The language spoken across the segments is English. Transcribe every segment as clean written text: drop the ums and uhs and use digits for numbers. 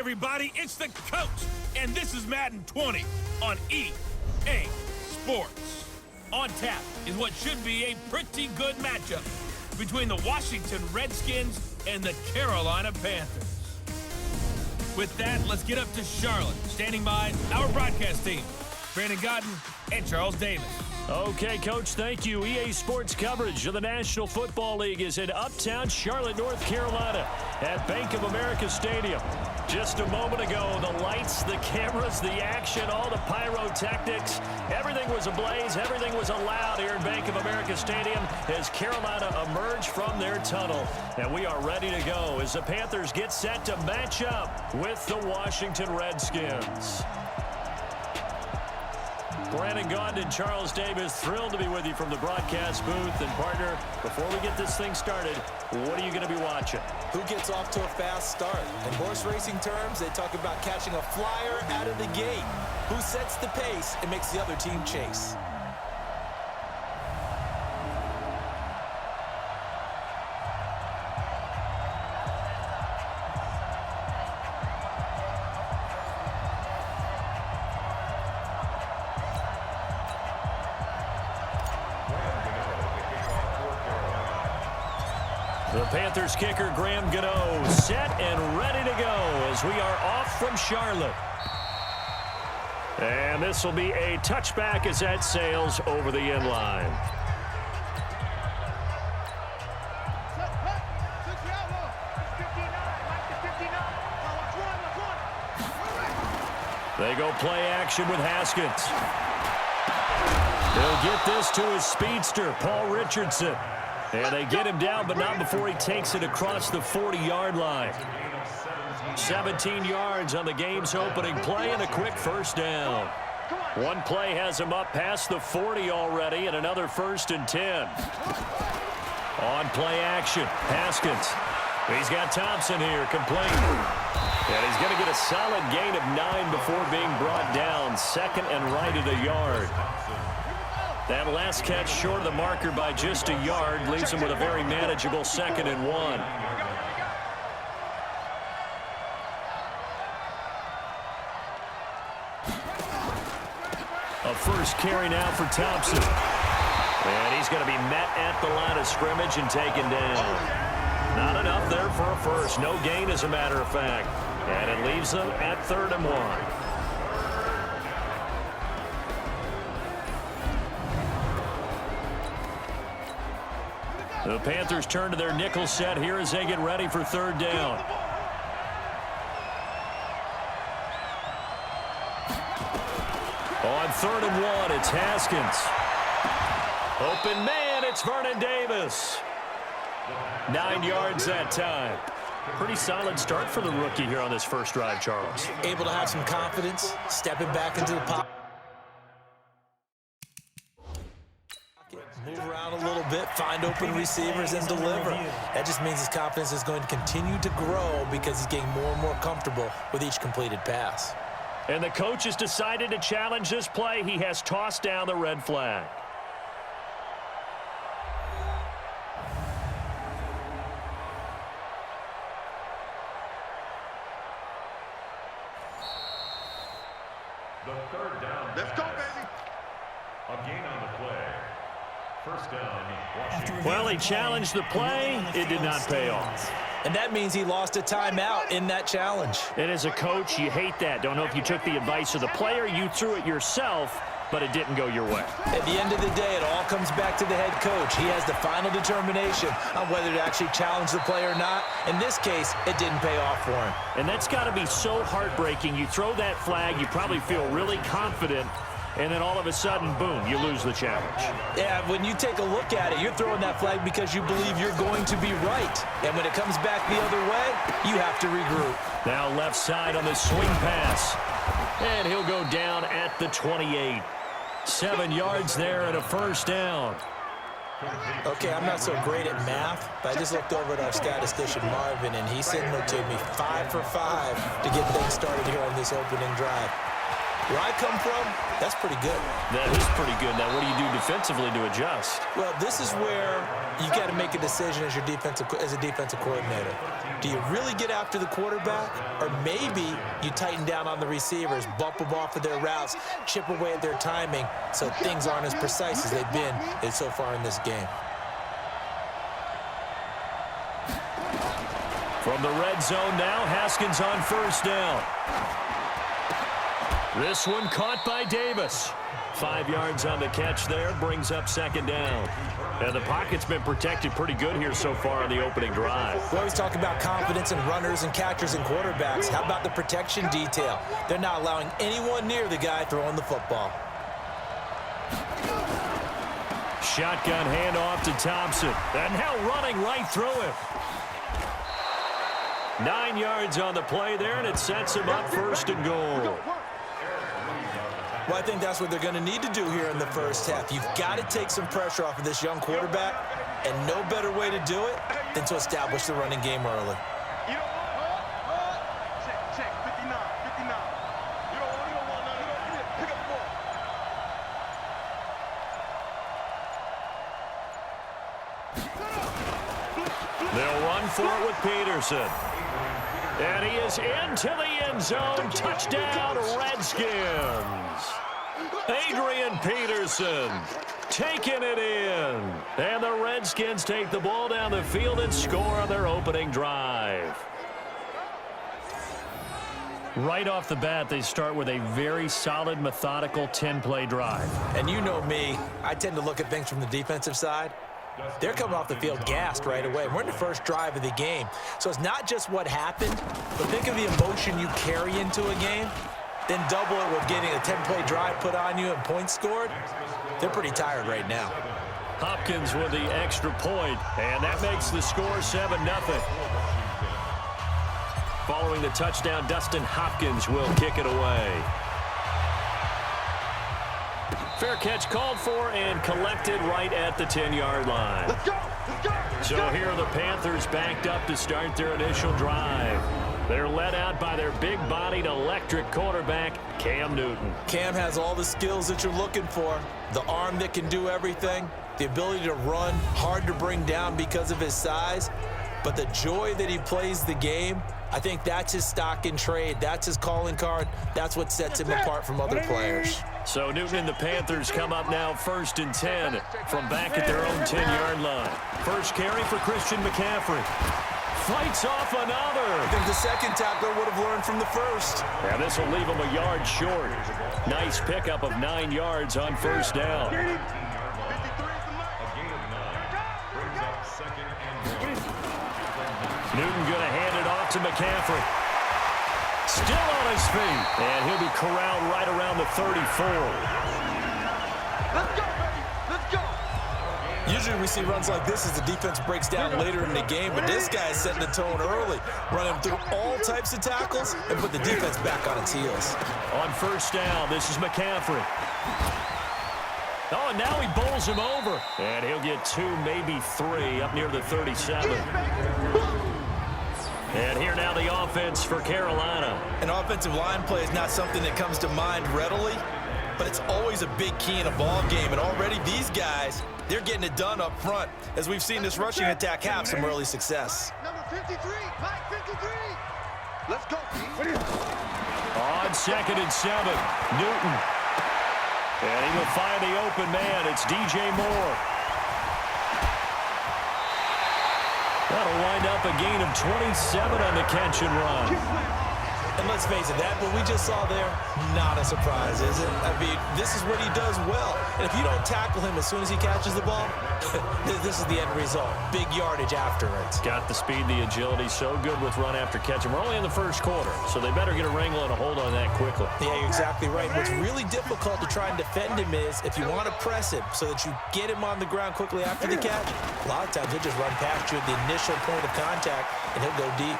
Everybody, it's the coach, and this is Madden 20 on EA Sports. On tap is what should be a pretty good matchup between the Washington Redskins and the Carolina Panthers. With that, let's get up to Charlotte. Standing by, our broadcast team, Brandon Godden and Charles Davis. Okay, Coach, thank you. EA Sports coverage of the National Football League is in uptown Charlotte, North Carolina at Bank of America Stadium. Just a moment ago, the lights, the cameras, the action, all the pyrotechnics, everything was ablaze, everything was allowed here at Bank of America Stadium as Carolina emerged from their tunnel. And we are ready to go as the Panthers get set to match up with the Washington Redskins. Brandon Gaudin and Charles Davis, thrilled to be with you from the broadcast booth. And, partner, before we get this thing started, what are you going to be watching? Who gets off to a fast start? In horse racing terms, they talk about catching a flyer out of the gate. Who sets the pace and makes the other team chase? The Panthers kicker, Graham Gano, set and ready to go as we are off from Charlotte. And this will be a touchback as that sails over the end line. They go play action with Haskins. He'll get this to his speedster, Paul Richardson. And they get him down, but not before he takes it across the 40-yard line. 17 yards on the game's opening play and a quick first down. One play has him up past the 40 already and another 1st and 10. On play action, Haskins. He's got Thompson here, complete. And he's going to get a solid gain of 9 before being brought down. Second and right at a yard. That last catch short of the marker by just a yard leaves him with a very manageable 2nd and 1. A first carry now for Thompson. And he's going to be met at the line of scrimmage and taken down. Not enough there for a first. No gain, as a matter of fact. And it leaves them at 3rd and 1. The Panthers turn to their nickel set here as they get ready for 3rd down. On 3rd and 1, it's Haskins. Open man, it's Vernon Davis. 9 yards that time. Pretty solid start for the rookie here on this first drive, Charles. Able to have some confidence, stepping back into the pocket. Move around a little bit, find open receivers, and deliver. That just means his confidence is going to continue to grow because he's getting more and more comfortable with each completed pass. And the coach has decided to challenge this play. He has tossed down the red flag. The 3rd down. Let's go, baby. A gain on the play. First down, Washington. Well, he challenged the play. It did not pay off. And that means he lost a timeout in that challenge. And as a coach, you hate that. Don't know if you took the advice of the player, you threw it yourself, but it didn't go your way. At the end of the day, it all comes back to the head coach. He has the final determination on whether to actually challenge the play or not. In this case, it didn't pay off for him. And that's got to be so heartbreaking. You throw that flag, you probably feel really confident, and then all of a sudden, boom, you lose the challenge. Yeah, when you take a look at it, you're throwing that flag because you believe you're going to be right. And when it comes back the other way, you have to regroup. Now left side on the swing pass. And he'll go down at the 28. 7 yards there and a first down. Okay, I'm not so great at math, but I just looked over at our statistician, Marvin, and he signaled to me 5 for 5 to get things started here on this opening drive. Where I come from, that's pretty good. That is pretty good. Now, what do you do defensively to adjust? Well, this is where you got to make a decision as a defensive coordinator. Do you really get after the quarterback, or maybe you tighten down on the receivers, bump them off of their routes, chip away at their timing so things aren't as precise as they've been so far in this game? From the red zone now, Haskins on first down. This one caught by Davis. 5 yards on the catch there, brings up second down. And the pocket's been protected pretty good here so far on the opening drive. We always talk about confidence in runners and catchers and quarterbacks. How about the protection detail? They're not allowing anyone near the guy throwing the football. Shotgun handoff to Thompson. And now running right through him. 9 yards on the play there, and it sets him up first and goal. Well, I think that's what they're going to need to do here in the first half. You've got to take some pressure off of this young quarterback, and no better way to do it than to establish the running game early. Check, 59. You don't want none. Pick up the ball. They'll run for it with Peterson. And he is into the end zone. Touchdown, Redskins. Adrian Peterson taking it in. And the Redskins take the ball down the field and score on their opening drive. Right off the bat, they start with a very solid, methodical 10-play drive. And you know me, I tend to look at things from the defensive side. They're coming off the field gassed right away. We're in the first drive of the game. So it's not just what happened, but think of the emotion you carry into a game, then double it with getting a 10-play drive put on you and points scored. They're pretty tired right now. Hopkins with the extra point, and that makes the score 7-0. Following the touchdown, Dustin Hopkins will kick it away. Fair catch called for and collected right at the 10-yard line. Let's go! Let's go! So here are the Panthers backed up to start their initial drive. They're led out by their big-bodied electric quarterback, Cam Newton. Cam has all the skills that you're looking for. The arm that can do everything, the ability to run, hard to bring down because of his size, but the joy that he plays the game, I think that's his stock in trade. That's his calling card. That's what sets him apart from other players. So Newton and the Panthers come up now 1st and 10 from back at their own 10-yard line. First carry for Christian McCaffrey. Fights off another. I think the second tackler would have learned from the first. And this will leave him a yard short. Nice pickup of 9 yards on first down. Newton going to hand it off to McCaffrey. Still on his feet. And he'll be corralled right around the 34. Let's go, baby! Let's go! Usually we see runs like this as the defense breaks down later in the game, but this guy is setting the tone early, running through all types of tackles and put the defense back on its heels. On first down, this is McCaffrey. Oh, and now he bowls him over. And he'll get 2, maybe 3 up near the 37. And here now the offense for Carolina. An offensive line play is not something that comes to mind readily, but it's always a big key in a ball game. And already these guys, they're getting it done up front, as we've seen this rushing attack have some early success. Number 53, Mike 53. Let's go. On 2nd and 7, Newton. And he will find the open man. It's DJ Moore. That'll wind up a gain of 27 on the catch and run. And let's face it, that what we just saw there, not a surprise, is it? I mean, this is what he does well. And if you don't tackle him as soon as he catches the ball, this is the end result. Big yardage after it. Got the speed, the agility, so good with run after catch. And we're only in the first quarter, so they better get a wrangle and a hold on that quickly. Yeah, you're exactly right. What's really difficult to try and defend him is if you want to press him so that you get him on the ground quickly after the catch, a lot of times he'll just run past you at the initial point of contact, and he'll go deep.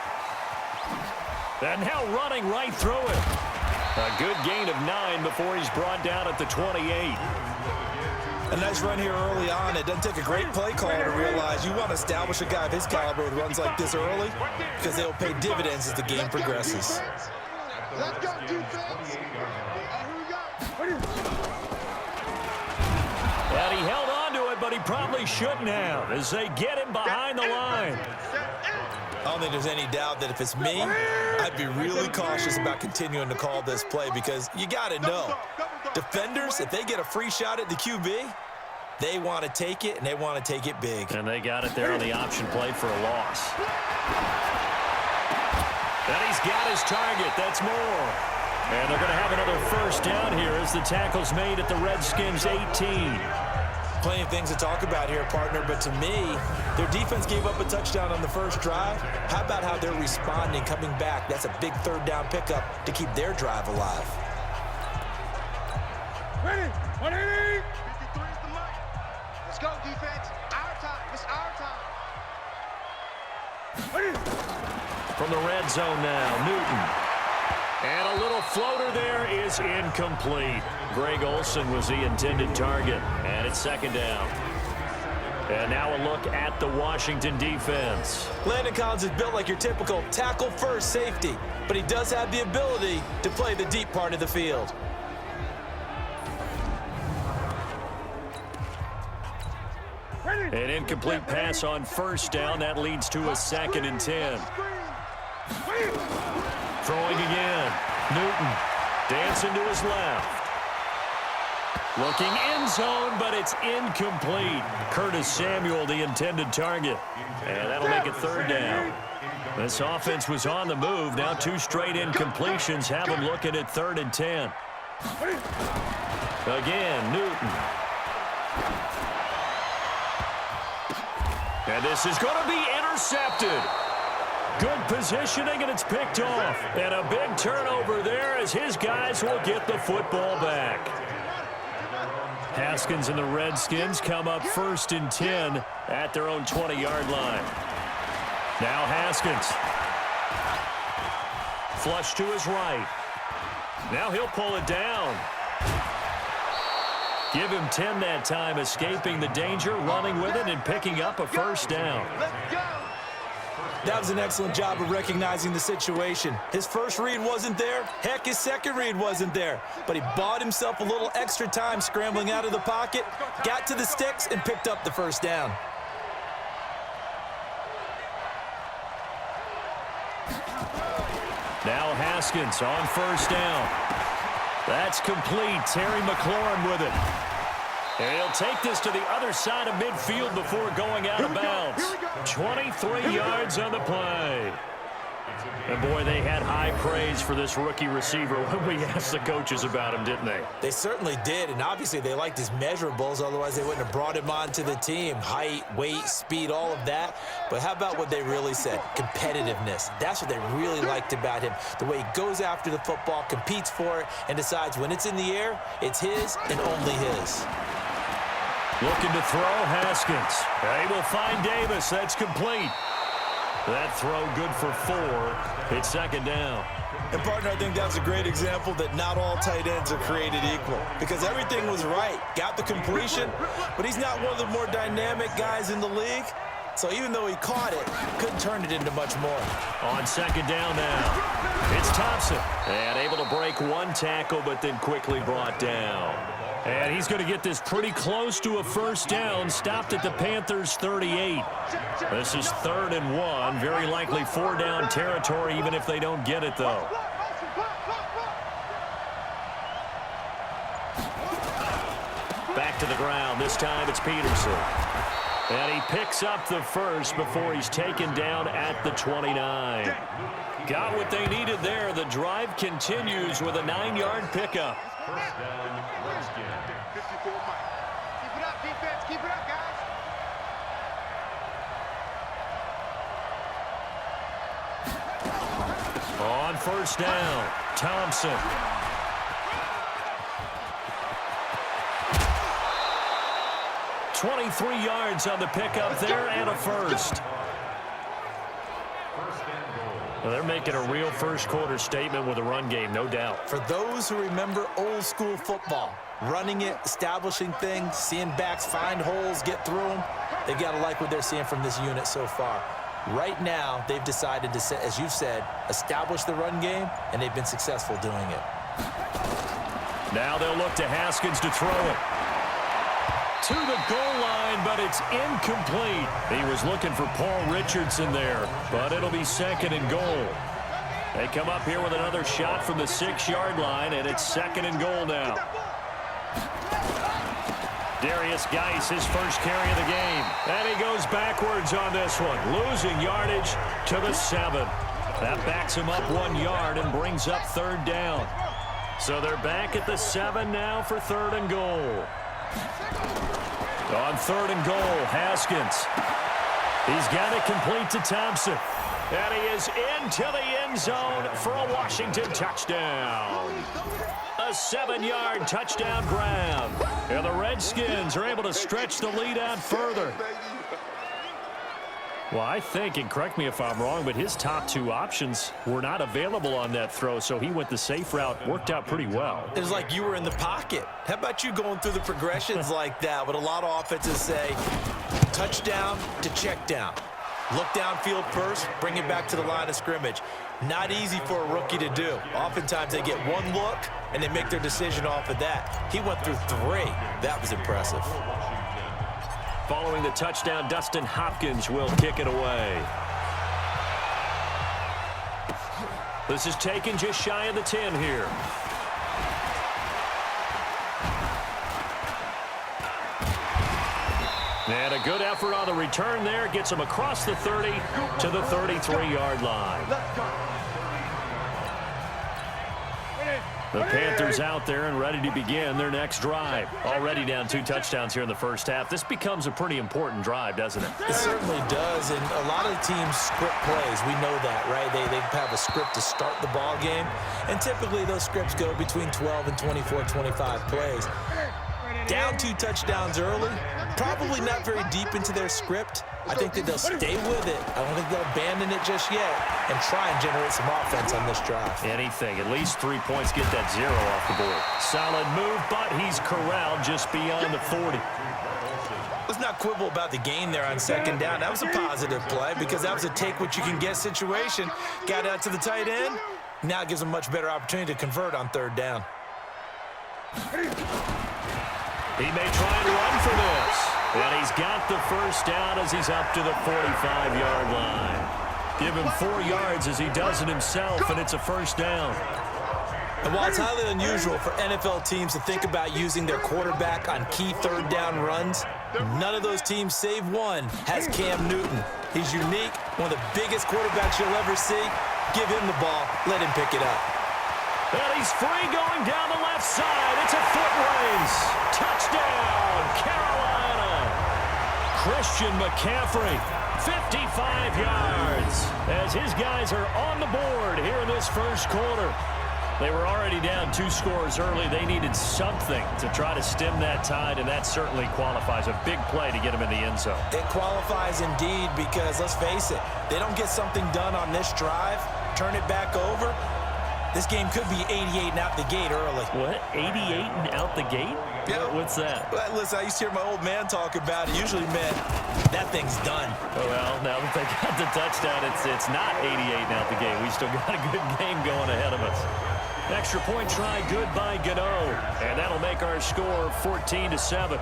And now running right through it. A good gain of 9 before he's brought down at the 28. A nice run here early on. It doesn't take a great play caller to realize you want to establish a guy of his caliber with runs like this early because they'll pay dividends as the game progresses. Let's go, defense. but he probably shouldn't have as they get him behind the line. I don't think there's any doubt that if it's me, I'd be really cautious about continuing to call this play because you got to know, defenders, if they get a free shot at the QB, they want to take it, and they want to take it big. And they got it there on the option play for a loss. And he's got his target. That's more. And they're going to have another first down here as the tackle's made at the Redskins' 18. Plenty of things to talk about here, partner, but to me, their defense gave up a touchdown on the first drive. How about how they're responding, coming back? That's a big third down pickup to keep their drive alive. Ready? 180. 53 is the money. Let's go, defense. Our time. It's our time. Ready? From the red zone now, Newton. And a little floater there is incomplete. Greg Olsen was the intended target, and it's second down. And now a look at the Washington defense. Landon Collins is built like your typical tackle-first safety, but he does have the ability to play the deep part of the field. An incomplete pass on first down. That leads to a 2nd and 10. Throwing again. Newton dancing to his left. Looking end zone, but it's incomplete. Curtis Samuel, the intended target. And that'll make it third down. This offense was on the move. Now 2 straight incompletions have them looking at 3rd and 10. Again, Newton. And this is going to be intercepted. Good positioning, and it's picked off. And a big turnover there as his guys will get the football back. Haskins and the Redskins come up 1st and 10 at their own 20-yard line. Now Haskins. Flush to his right. Now he'll pull it down. Give him 10 that time, escaping the danger, running with it, and picking up a first down. That was an excellent job of recognizing the situation. His first read wasn't there. Heck, his second read wasn't there. But he bought himself a little extra time scrambling out of the pocket, got to the sticks, and picked up the first down. Now Haskins on first down. That's complete. Terry McLaurin with it. And he'll take this to the other side of midfield before going out of bounds. 23 yards on the play. And, boy, they had high praise for this rookie receiver when we asked the coaches about him, didn't they? They certainly did, and obviously they liked his measurables. Otherwise, they wouldn't have brought him onto the team. Height, weight, speed, all of that. But how about what they really said? Competitiveness. That's what they really liked about him. The way he goes after the football, competes for it, and decides when it's in the air, it's his and only his. Looking to throw, Haskins. They will find Davis. That's complete. That throw good for 4. It's second down. And, partner, I think that's a great example that not all tight ends are created equal because everything was right. Got the completion, but he's not one of the more dynamic guys in the league. So even though he caught it, couldn't turn it into much more. On second down now, it's Thompson. And able to break one tackle, but then quickly brought down. And he's going to get this pretty close to a first down, stopped at the Panthers' 38. This is 3rd and 1, very likely 4-down territory, even if they don't get it, though. Back to the ground. This time it's Peterson. And he picks up the first before he's taken down at the 29. Got what they needed there. The drive continues with a 9-yard pickup. First down, Redskins. 54 Mike. Keep it up, defense. Keep it up, guys. On first down, Thompson. $23 yards on the pickup there and a first. Well, they're making a real first-quarter statement with a run game, no doubt. For those who remember old-school football, running it, establishing things, seeing backs find holes, get through them, they've got to like what they're seeing from this unit so far. Right now, they've decided to, as you've said, establish the run game, and they've been successful doing it. Now they'll look to Haskins to throw it. to the goal line, but it's incomplete. He was looking for Paul Richardson there, but it'll be 2nd and goal. They come up here with another shot from the 6-yard line, and it's 2nd and goal now. Darius Geis, his first carry of the game. And he goes backwards on this one, losing yardage to the 7. That backs him up 1 yard and brings up 3rd down. So they're back at the 7 now for 3rd and goal. On 3rd and goal, Haskins. He's got it complete to Thompson. And he is into the end zone for a Washington touchdown. A 7-yard touchdown grab. And the Redskins are able to stretch the lead out further. Well, I think, and correct me if I'm wrong, but his top 2 options were not available on that throw, so he went the safe route. Worked out pretty well. It was like you were in the pocket. How about you going through the progressions like that? What a lot of offenses say, touchdown to check down. Look downfield first, bring it back to the line of scrimmage. Not easy for a rookie to do. Oftentimes they get 1 look, and they make their decision off of that. He went through 3. That was impressive. Following the touchdown, Dustin Hopkins will kick it away. This is taken just shy of the 10 here. And a good effort on the return there. Gets him across the 30 to the 33-yard line. The Panthers out there and ready to begin their next drive. Already down 2 touchdowns here in the first half. This becomes a pretty important drive, doesn't it? It certainly does, and a lot of teams script plays. We know that, right? They have a script to start the ball game, and typically those scripts go between 12 and 24, 25 plays. Down 2 touchdowns early, probably not very deep into their script. I think that they'll stay with it. I don't think they'll abandon it just yet and try and generate some offense on this drive. Anything. At least 3 points, get that 0 off the board. Solid move, but he's corralled just beyond the 40. Let's not quibble about the gain there on 2nd down. That was a positive play because that was a take-what-you-can-get situation. Got out to the tight end. Now it gives them a much better opportunity to convert on 3rd down. He may try and run for this. And he's got the first down as he's up to the 45-yard line. Give him 4 yards as he does it himself, and it's a first down. And while it's highly unusual for NFL teams to think about using their quarterback on key 3rd down runs, none of those teams, save one, has Cam Newton. He's unique, one of the biggest quarterbacks you'll ever see. Give him the ball. Let him pick it up. And he's free going down the left side. It's a foot race. Touchdown, Carolina. Christian McCaffrey, 55 yards, as his guys are on the board here in this first quarter. They were already down 2 scores early. They needed something to try to stem that tide, and that certainly qualifies. A big play to get him in the end zone. It qualifies indeed because, let's face it, they don't get something done on this drive, turn it back over, this game could be 88 and out the gate early. What? 88 and out the gate? Yeah. What's that? Well, listen, I used to hear my old man talk about it. Usually meant that thing's done. Well, now that they got the touchdown, it's not 88 and out the gate. We still got a good game going ahead of us. Extra point try, good by Gano. And that'll make our score 14-7.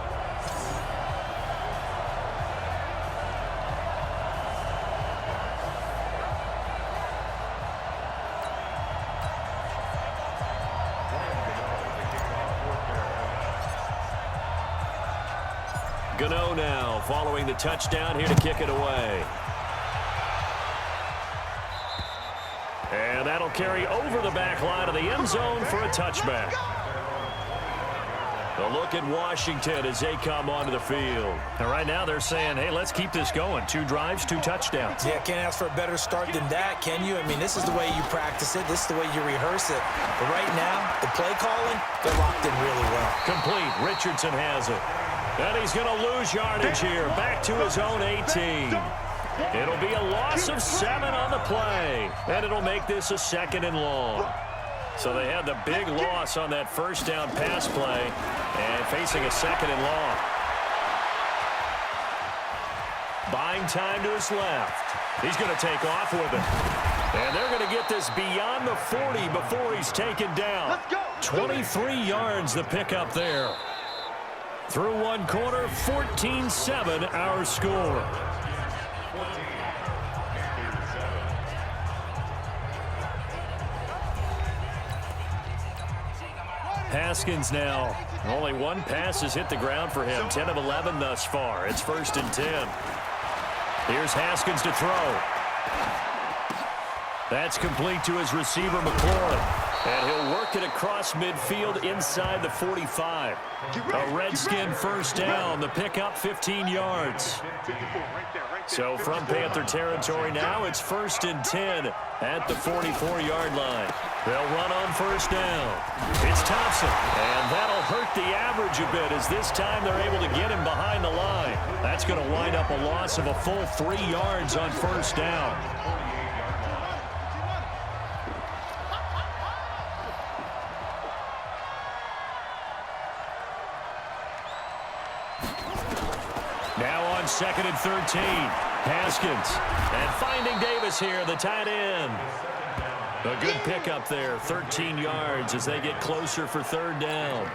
Gano now following the touchdown here to kick it away. And that'll carry over the back line of the end zone for a touchback. A look at Washington as they come onto the field. And right now they're saying, hey, let's keep this going. 2 drives, 2 touchdowns. Yeah, can't ask for a better start than that, can you? I mean, this is the way you practice it. This is the way you rehearse it. But right now, the play calling, they're locked in really well. Complete. Richardson has it. And he's going to lose yardage here. Back to his own 18. It'll be a loss of 7 on the play. And it'll make this a 2nd and long. So they had the big loss on that first down pass play and facing a 2nd and long. Buying time to his left. He's going to take off with it. And they're going to get this beyond the 40 before he's taken down. 23 yards the pickup there. Through one quarter, 14-7 our score. Haskins now. Only one pass has hit the ground for him. 10 of 11 thus far. It's 1st and 10. Here's Haskins to throw. That's complete to his receiver, McLaurin. And he'll work it across midfield inside the 45. A Redskin first down. The pickup 15 yards. So from Panther territory now, it's 1st and 10 at the 44-yard line. They'll run on first down. It's Thompson. And that'll hurt the average a bit as this time they're able to get him behind the line. That's going to wind up a loss of a full 3 yards on first down. Now on 2nd and 13. Haskins. And finding Davis here, the tight end. A good pickup there, 13 yards as they get closer for 3rd down.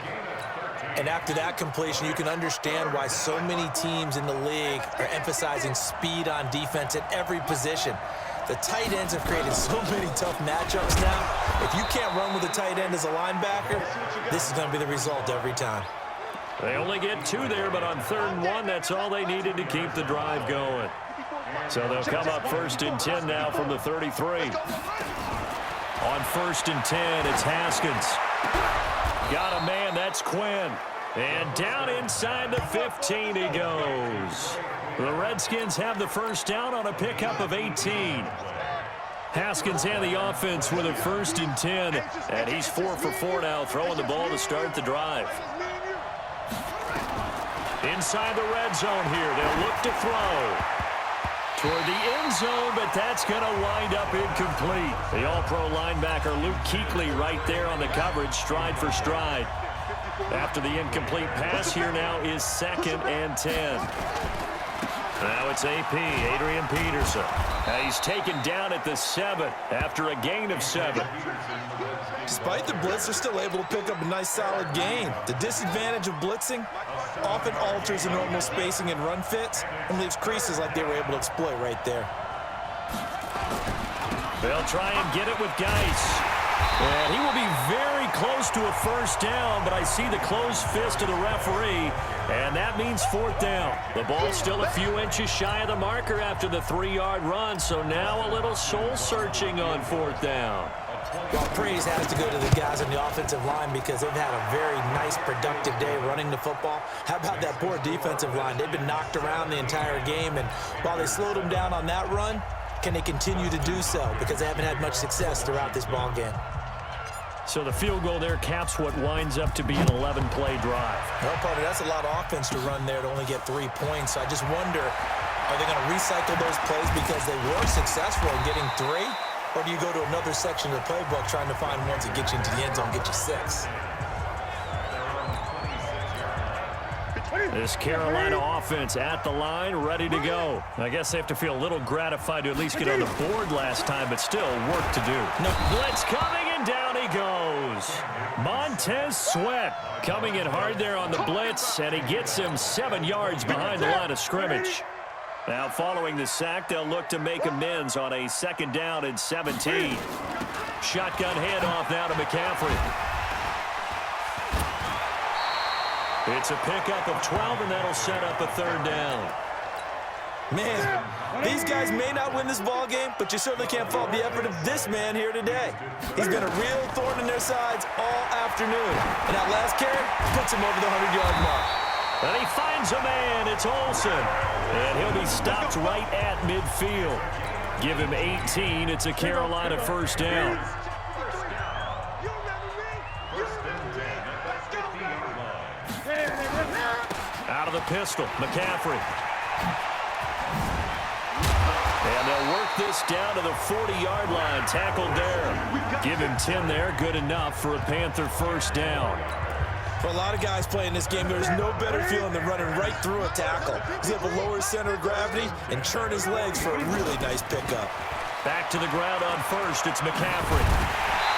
And after that completion, you can understand why so many teams in the league are emphasizing speed on defense at every position. The tight ends have created so many tough matchups now. If you can't run with a tight end as a linebacker, this is going to be the result every time. They only get 2 there, but on 3rd and 1, that's all they needed to keep the drive going. So they'll come up 1st and 10 now from the 33. On 1st and 10, it's Haskins. Got a man, that's Quinn. And down inside the 15 he goes. The Redskins have the first down on a pickup of 18. Haskins and the offense with a 1st and 10. And he's 4 for 4 now, throwing the ball to start the drive. Inside the red zone here, they'll look to throw. Toward the end zone, but that's going to wind up incomplete. The all-pro linebacker Luke Kuechly right there on the coverage, stride for stride. After the incomplete pass, here now is 2nd and 10. Now it's AP, Adrian Peterson. He's taken down at the 7 after a gain of 7. Despite the blitz, they're still able to pick up a nice solid gain. The disadvantage of blitzing often alters the normal spacing and run fits and leaves creases like they were able to exploit right there. They'll try and get it with Geis. And he will be very close to a first down, but I see the closed fist of the referee, and that means 4th down. The ball's still a few inches shy of the marker after the 3-yard run, so now a little soul-searching on 4th down. Well, praise has to go to the guys on the offensive line because they've had a very nice, productive day running the football. How about that poor defensive line? They've been knocked around the entire game, and while they slowed them down on that run, can they continue to do so? Because they haven't had much success throughout this ball game. So the field goal there caps what winds up to be an 11-play drive. Well, partner, that's a lot of offense to run there to only get 3 points. So I just wonder, are they going to recycle those plays because they were successful in getting 3? Or do you go to another section of the playbook trying to find ones that get you into the end zone, get you 6? This Carolina offense at the line, ready to go. I guess they have to feel a little gratified to at least get on the board last time, but still work to do. No blitz coming, and down he goes. Montez Sweat coming in hard there on the blitz, and he gets him 7 yards behind the line of scrimmage. Now following the sack, they'll look to make amends on a 2nd down and 17. Shotgun handoff now to McCaffrey. It's a pickup of 12, and that'll set up a 3rd down. Man, these guys may not win this ball game, but you certainly can't fault the effort of this man here today. He's been a real thorn in their sides all afternoon. And that last carry puts him over the 100-yard mark. And he finds a man. It's Olsen. And he'll be stopped right at midfield. Give him 18. It's a Carolina first down. Out of the pistol, McCaffrey. And they'll work this down to the 40-yard line. Tackled there. Give him 10 there. Good enough for a Panther first down. For a lot of guys playing this game, there's no better feeling than running right through a tackle. He's able to lower his center of gravity and churn his legs for a really nice pickup. Back to the ground on first. It's McCaffrey.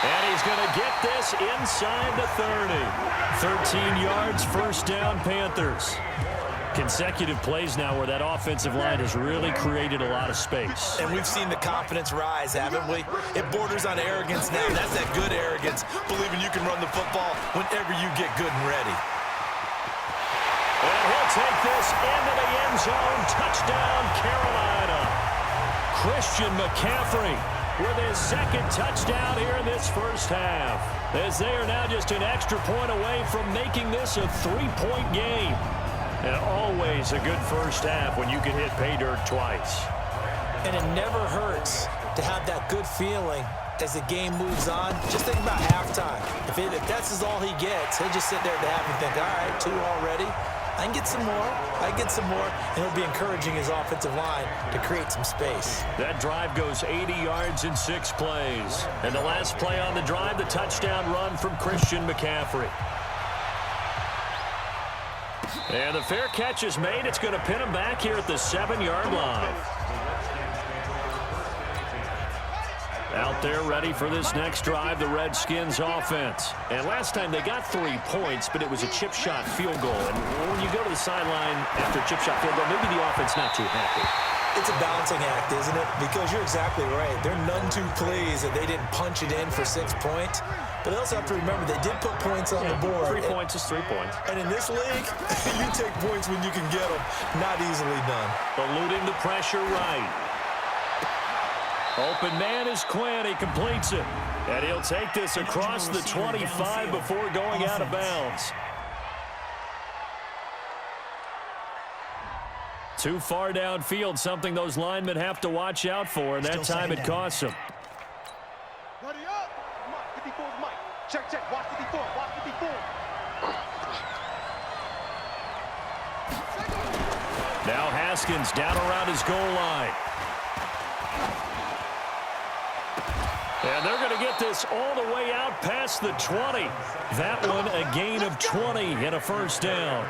And he's going to get this inside the 30. 13 yards, first down, Panthers. Consecutive plays now where that offensive line has really created a lot of space. And we've seen the confidence rise, haven't we? It borders on arrogance now. That's that good arrogance, believing you can run the football whenever you get good and ready. And he'll take this into the end zone. Touchdown, Carolina. Christian McCaffrey with his second touchdown here in this first half, as they are now just an extra point away from making this a 3-point game. And always a good first half when you can hit pay dirt twice. And it never hurts to have that good feeling as the game moves on. Just think about halftime. If that's all he gets, he'll just sit there at the half and think, all right, 2 already. I can get some more. I can get some more. And he'll be encouraging his offensive line to create some space. That drive goes 80 yards in 6 plays. And the last play on the drive, the touchdown run from Christian McCaffrey. And the fair catch is made. It's going to pin him back here at the 7-yard line. Out there ready for this next drive, the Redskins offense. And last time they got 3 points, but it was a chip shot field goal. And when you go to the sideline after a chip shot field goal, maybe the offense not too happy. It's a balancing act, isn't it? Because you're exactly right. They're none too pleased that they didn't punch it in for 6 points. But they also have to remember they did put points on the board. 3 points is 3 points. And in this league, you take points when you can get them. Not easily done. Eluding the pressure right. Open man is Quinn. He completes it. And he'll take this across the 25 before going out of bounds. Too far downfield, something those linemen have to watch out for, and that time it costs them. Ready up. Mike, 54 is Mike. Check, check. Watch 54. Watch 54. Now Haskins down around his goal line. And they're going to get this all the way out past the 20. That one a gain of 20 and a first down.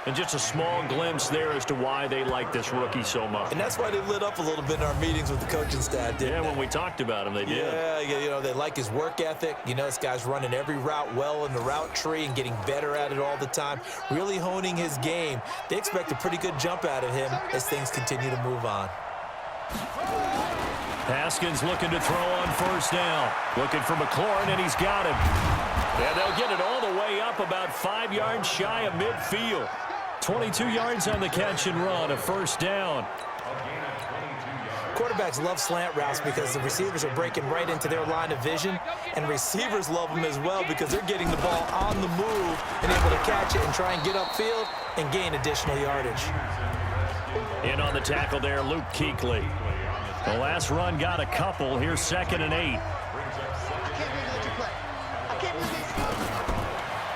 And just a small glimpse there as to why they like this rookie so much. And that's why they lit up a little bit in our meetings with the coaching staff, didn't they? Yeah, when we talked about him, they did. Yeah, you know, they like his work ethic. You know, this guy's running every route well in the route tree and getting better at it all the time, really honing his game. They expect a pretty good jump out of him as things continue to move on. Haskins looking to throw on first down. Looking for McLaurin, and he's got him. And they'll get it all the way up about 5 yards shy of midfield. 22 yards on the catch and run, a first down. Quarterbacks love slant routes because the receivers are breaking right into their line of vision, and receivers love them as well because they're getting the ball on the move and able to catch it and try and get upfield and gain additional yardage. In on the tackle there, Luke Kuechly. The last run got a couple. Here's 2nd and 8.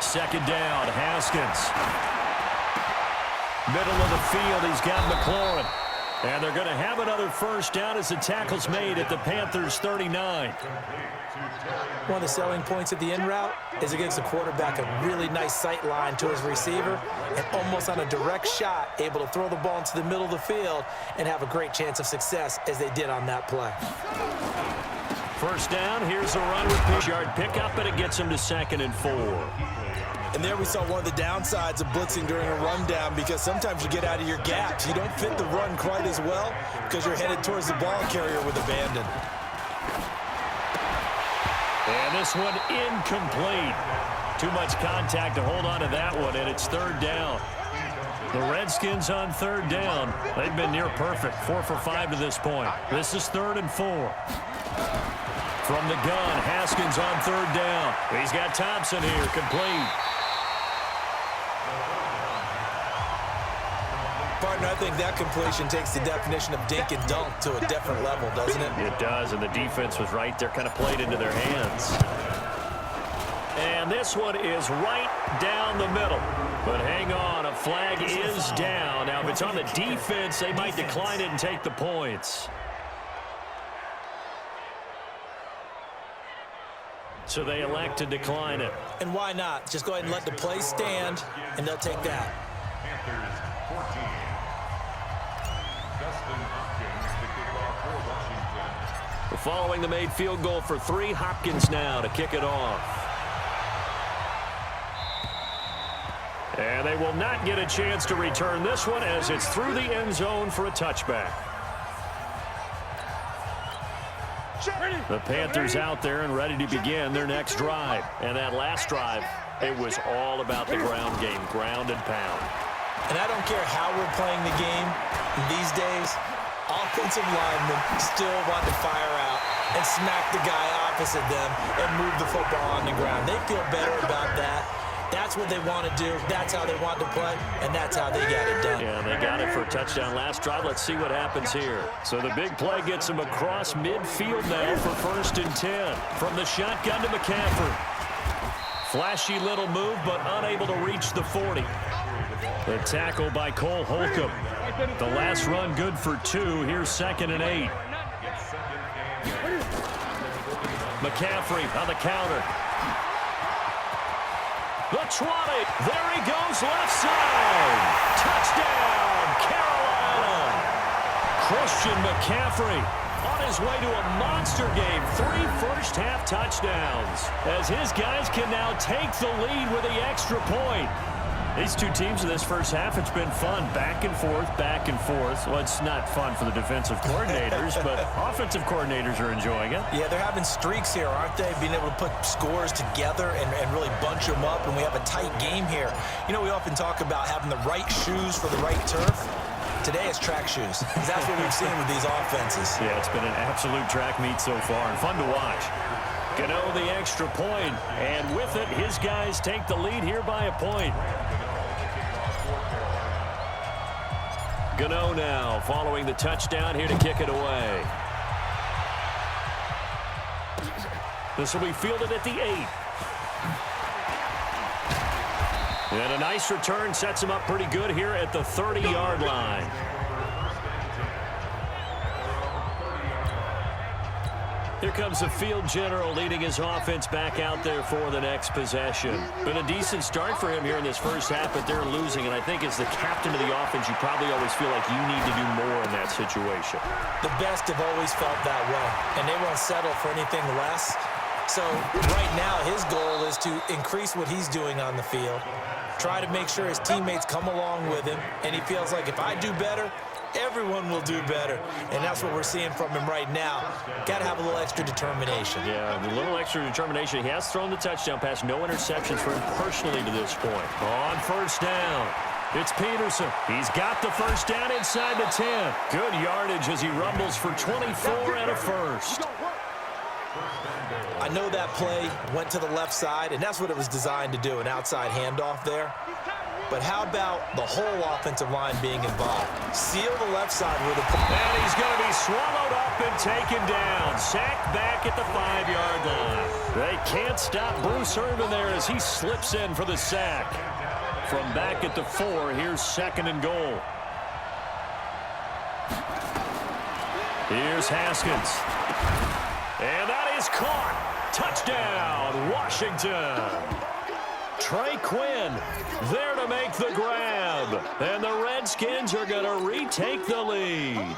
Second down, Haskins. Middle of the field, he's got McLaurin. And they're going to have another first down as the tackle's made at the Panthers' 39. One of the selling points of the in route is it gives the quarterback a really nice sight line to his receiver and almost on a direct shot able to throw the ball into the middle of the field and have a great chance of success as they did on that play. First down, here's a run with 6-yard pickup, and it gets him to 2nd and 4. And there we saw one of the downsides of blitzing during a rundown because sometimes you get out of your gaps. You don't fit the run quite as well because you're headed towards the ball carrier with abandon. And this one incomplete. Too much contact to hold on to that one, and it's 3rd down. The Redskins on 3rd down. They've been near perfect, 4 for 5 to this point. This is 3rd and 4. From the gun, Haskins on 3rd down. He's got Thompson here, complete. Partner, I think that completion takes the definition of dink and dunk to a different level, doesn't it? It does, and the defense was right there, kind of played into their hands. And this one is right down the middle. But hang on, a flag is down. Now, if it's on the defense, they might decline it and take the points. So they elect to decline it. And why not? Just go ahead and let the play stand, and they'll take that. Panthers 14. Dustin Hopkins to kick off for Washington. Following the made field goal for 3, Hopkins now to kick it off. And they will not get a chance to return this one as it's through the end zone for a touchback. The Panthers out there and ready to begin their next drive. And that last drive, it was all about the ground game, ground and pound. And I don't care how we're playing the game these days, offensive linemen still want to fire out and smack the guy opposite them and move the football on the ground. They feel better about that. That's what they want to do. That's how they want to play, and that's how they got it done. Yeah, they got it for a touchdown last drive. Let's see what happens here. So the big play gets them across midfield now for 1st and 10. From the shotgun to McCaffrey. Flashy little move, but unable to reach the 40. The tackle by Cole Holcomb. The last run good for 2. Here's 2nd and 8. McCaffrey on the counter. The 20. There he goes, left side. Touchdown, Carolina. Christian McCaffrey on his way to a monster game. 3 first-half touchdowns as his guys can now take the lead with the extra point. These two teams in this first half, it's been fun. Back and forth, back and forth. Well, it's not fun for the defensive coordinators, but offensive coordinators are enjoying it. Yeah, they're having streaks here, aren't they? Being able to put scores together and really bunch them up, and we have a tight game here. You know, we often talk about having the right shoes for the right turf. Today it's track shoes. That's what we've seen with these offenses. Yeah, it's been an absolute track meet so far, and fun to watch. Gano the extra point, and with it, his guys take the lead here by a point. Gano now following the touchdown here to kick it away. This will be fielded at the 8. And a nice return sets him up pretty good here at the 30-yard line. Here comes the field general leading his offense back out there for the next possession. Been a decent start for him here in this first half, but they're losing. And I think as the captain of the offense, you probably always feel like you need to do more in that situation. The best have always felt that way, and they won't settle for anything less. So right now, his goal is to increase what he's doing on the field, try to make sure his teammates come along with him, and he feels like if I do better, everyone will do better. And that's what we're seeing from him right now. Got to have a little extra determination. Yeah, a little extra determination. He has thrown the touchdown pass. No interceptions for him personally to this point. On first down, it's Peterson. He's got the first down inside the 10. Good yardage as he rumbles for 24 and a first. I know that play went to the left side, and that's what it was designed to do, an outside handoff there. But how about the whole offensive line being involved? Seal the left side with a... And he's going to be swallowed up and taken down. Sacked back at the 5-yard line. They can't stop Bruce Irvin there as he slips in for the sack. From back at the 4, here's 2nd and goal. Here's Haskins. And that is caught. Touchdown, Washington. Trey Quinn there to make the grab. And the Redskins are going to retake the lead.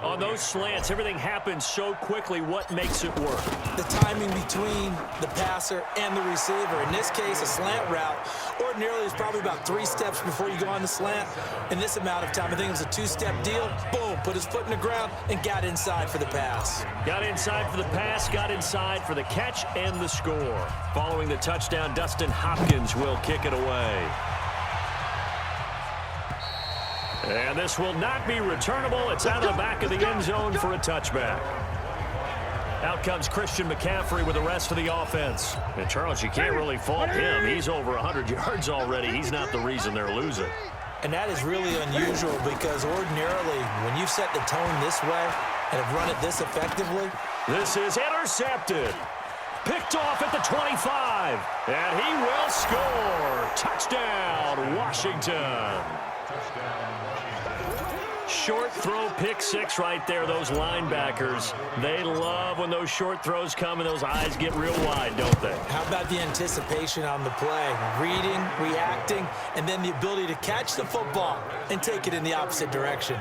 On those slants, everything happens so quickly. What makes it work? The timing between the passer and the receiver. In this case, a slant route. Ordinarily, it's probably about 3 steps before you go on the slant. In this amount of time, I think it was a 2-step deal. Boom, put his foot in the ground and got inside for the pass. Got inside for the pass, got inside for the catch and the score. Following the touchdown, Dustin Hopkins will kick it away. And this will not be returnable. It's out of the back of the end zone for a touchback. Out comes Christian McCaffrey with the rest of the offense. And Charles, you can't really fault him. He's over 100 yards already. He's not the reason they're losing. And that is really unusual because ordinarily, when you've set the tone this way and have run it this effectively. This is intercepted. Picked off at the 25. And he will score. Touchdown, Washington. Short throw, pick 6 right there. Those linebackers, they love when those short throws come and those eyes get real wide, don't they? How about the anticipation on the play? Reading, reacting, and then the ability to catch the football and take it in the opposite direction.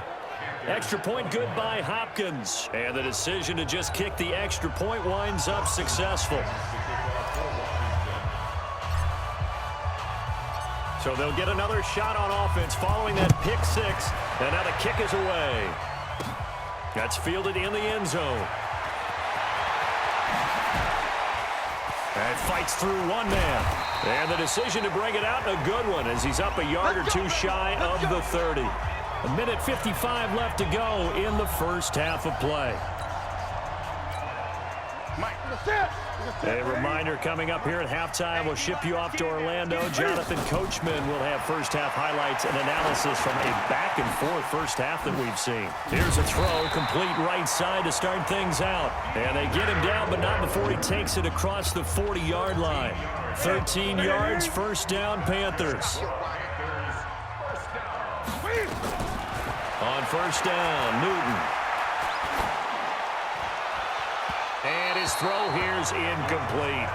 Extra point good by Hopkins. And the decision to just kick the extra point winds up successful. So they'll get another shot on offense following that pick six. And now the kick is away. That's fielded in the end zone. And fights through one man. And the decision to bring it out, a good one, as he's up a yard or two shy of the 30. A minute 55 left to go in the first half of play. A reminder coming up here at halftime. We'll ship you off to Orlando. Jonathan Coachman will have first half highlights and analysis from a back-and-forth first half that we've seen. Here's a throw, complete right side to start things out. And they get him down, but not before he takes it across the 40-yard line. 13 yards, first down, Panthers. On first down, Newton. And his throw here's incomplete.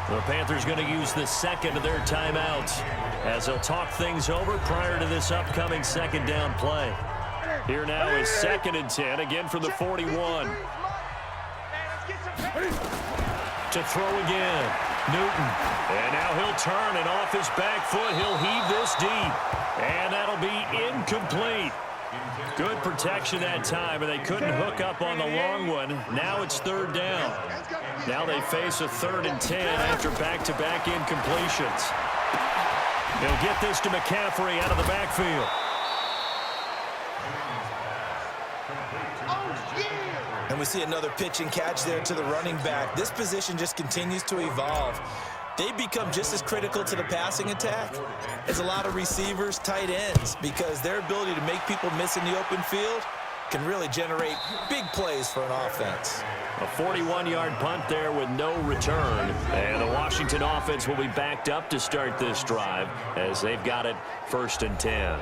The Panthers going to use the second of their timeouts as they'll talk things over prior to this upcoming second down play. Here now is 2nd and 10, again from the 41. To throw again, Newton. And now he'll turn, and off his back foot, he'll heave this deep. And that'll be incomplete. Good protection that time, and they couldn't hook up on the long one. Now it's 3rd down. Now they face a 3rd and 10 after back-to-back incompletions. They'll get this to McCaffrey out of the backfield. And we see another pitch and catch there to the running back. This position just continues to evolve. They become just as critical to the passing attack as a lot of receivers, tight ends, because their ability to make people miss in the open field can really generate big plays for an offense. A 41-yard punt there with no return. And the Washington offense will be backed up to start this drive as they've got it 1st and 10.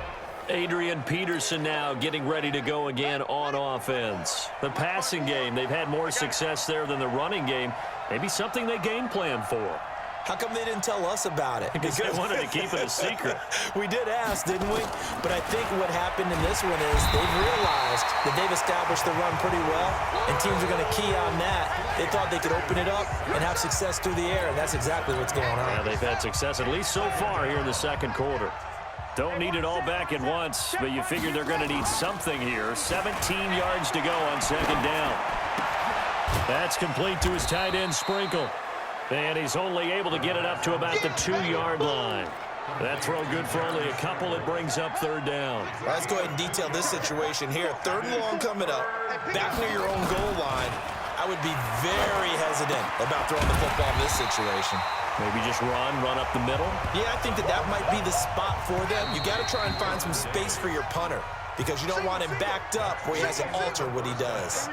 Adrian Peterson now getting ready to go again on offense. The passing game, they've had more success there than the running game. Maybe something they game plan for. How come they didn't tell us about it? Because they wanted to keep it a secret. We did ask, didn't we? But I think what happened in this one is they've realized that they've established the run pretty well, and teams are going to key on that. They thought they could open it up and have success through the air, and that's exactly what's going on. Yeah, they've had success, at least so far here in the second quarter. Don't need it all back at once, but you figure they're going to need something here. 17 yards to go on 2nd down. That's complete to his tight end, Sprinkle. And he's only able to get it up to about the 2-yard line. That throw good for only a couple. It brings up 3rd down. Let's go ahead and detail this situation here. 3rd and long coming up, back near your own goal line. I would be very hesitant about throwing the football in this situation. Maybe just run up the middle? Yeah, I think that might be the spot for them. You got to try and find some space for your punter because you don't want him backed up where he has to alter what he does.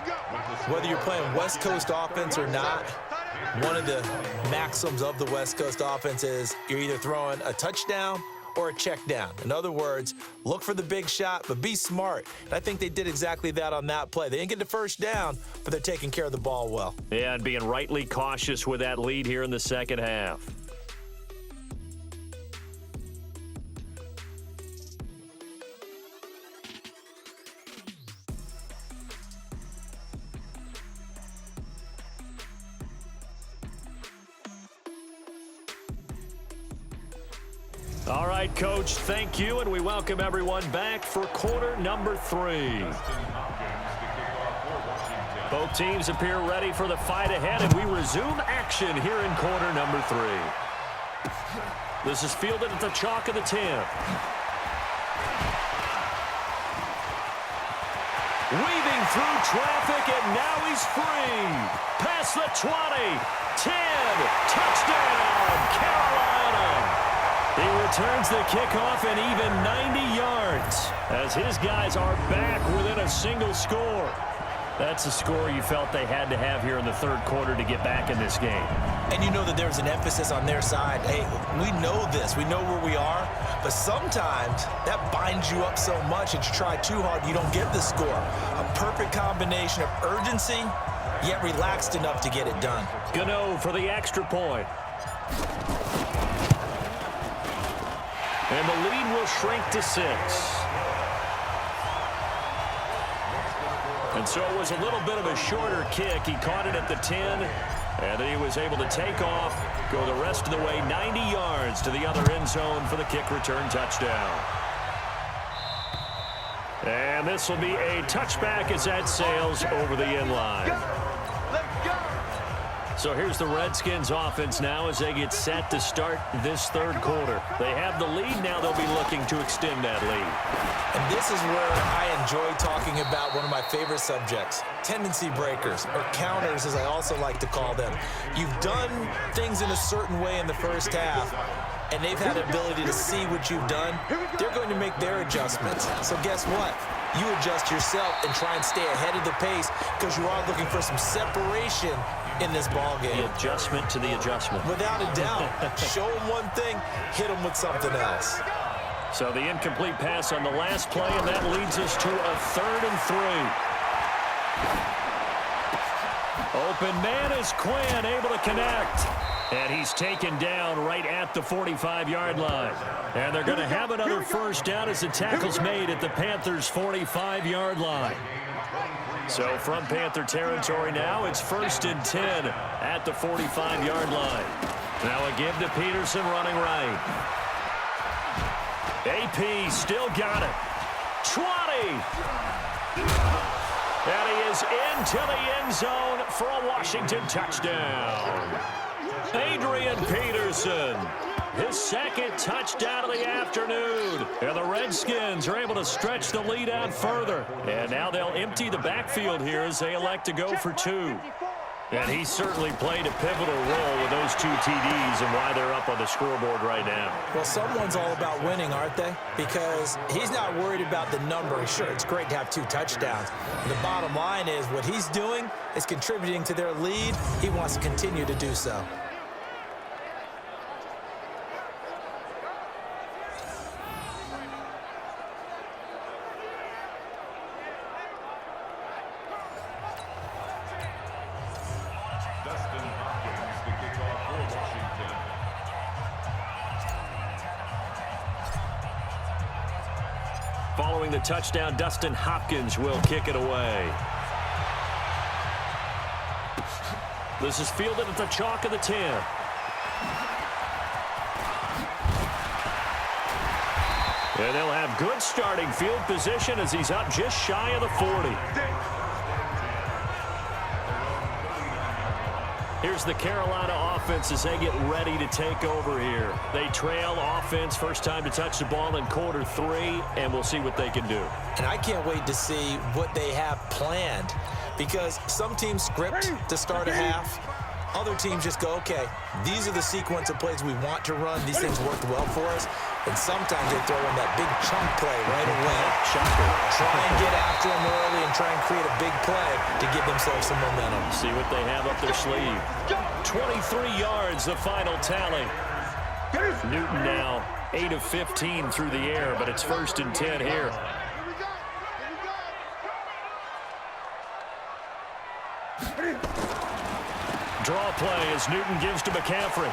Whether you're playing West Coast offense or not, one of the maxims of the West Coast offense is you're either throwing a touchdown or a check down. In other words, look for the big shot, but be smart. And I think they did exactly that on that play. They didn't get the first down, but they're taking care of the ball well. Yeah, and being rightly cautious with that lead here in the second half. All right, Coach, thank you, and we welcome everyone back for quarter number 3. Both teams appear ready for the fight ahead, and we resume action here in quarter number 3. This is fielded at the chalk of the 10. Weaving through traffic, and now he's free. Past the 20, 10, touchdown, Carolina. He returns the kickoff and even 90 yards as his guys are back within a single score. That's a score you felt they had to have here in the 3rd quarter to get back in this game. And you know that there's an emphasis on their side. Hey, we know this. We know where we are. But sometimes that binds you up so much that you try too hard, you don't get the score. A perfect combination of urgency, yet relaxed enough to get it done. Gano for the extra point. And the lead will shrink to 6. And so it was a little bit of a shorter kick. He caught it at the 10, and then he was able to take off, go the rest of the way 90 yards to the other end zone for the kick return touchdown. And this will be a touchback as that sails over the end line. So here's the Redskins offense now as they get set to start this third quarter. They have the lead. Now they'll be looking to extend that lead. And this is where I enjoy talking about one of my favorite subjects, tendency breakers, or counters as I also like to call them. You've done things in a certain way in the first half, and they've had the ability to see what you've done. They're going to make their adjustments. So guess what? You adjust yourself and try and stay ahead of the pace because you are looking for some separation in this ball game. The adjustment to the adjustment. Without a doubt. Show them one thing, hit them with something else. So the incomplete pass on the last play, and that leads us to a 3rd and 3. Open man is Quinn, able to connect. And he's taken down right at the 45-yard line. And they're going to have another first down as the tackle's made at the Panthers' 45-yard line. So from Panther territory now, it's 1st and 10 at the 45-yard line. Now a give to Peterson running right. AP still got it. 20. And he is into the end zone for a Washington touchdown. Adrian Peterson, his 2nd touchdown of the afternoon. And the Redskins are able to stretch the lead out further. And now they'll empty the backfield here as they elect to go for 2. And he certainly played a pivotal role with those 2 TDs and why they're up on the scoreboard right now. Well, someone's all about winning, aren't they? Because he's not worried about the number. Sure, it's great to have 2 touchdowns. And the bottom line is what he's doing is contributing to their lead. He wants to continue to do so. Following the touchdown, Dustin Hopkins will kick it away. This is fielded at the chalk of the 10. And they'll have good starting field position as he's up just shy of the 40. Here's the Carolina offense as they get ready to take over here. They trail offense, first time to touch the ball in quarter 3, and we'll see what they can do. And I can't wait to see what they have planned because some teams script to start a half. Other teams just go, okay, these are the sequence of plays we want to run. These things worked well for us. And sometimes they throw in that big chunk play right away. Try and get after them early and try and create a big play to give themselves some momentum. See what they have up their sleeve. 23 yards, the final tally. Newton now 8 of 15 through the air, but it's 1st and 10 here. Draw play as Newton gives to McCaffrey.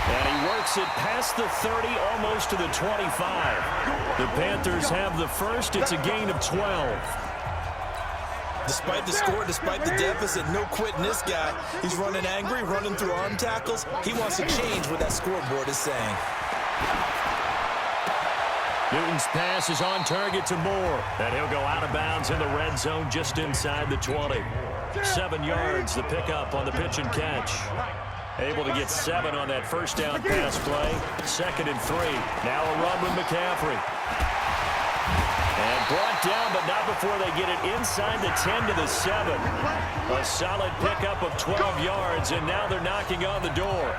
And he works it past the 30, almost to the 25. The Panthers have the first. It's a gain of 12. Despite the score, despite the deficit, no quitting this guy. He's running angry, running through arm tackles. He wants to change what that scoreboard is saying. Newton's pass is on target to Moore. And he'll go out of bounds in the red zone just inside the 20. 7 yards, the pickup on the pitch and catch. Able to get 7 on that first down pass play. 2nd and 3. Now a run with McCaffrey. And brought down, but not before they get it inside the 10 to the 7. A solid pickup of 12 yards, and now they're knocking on the door.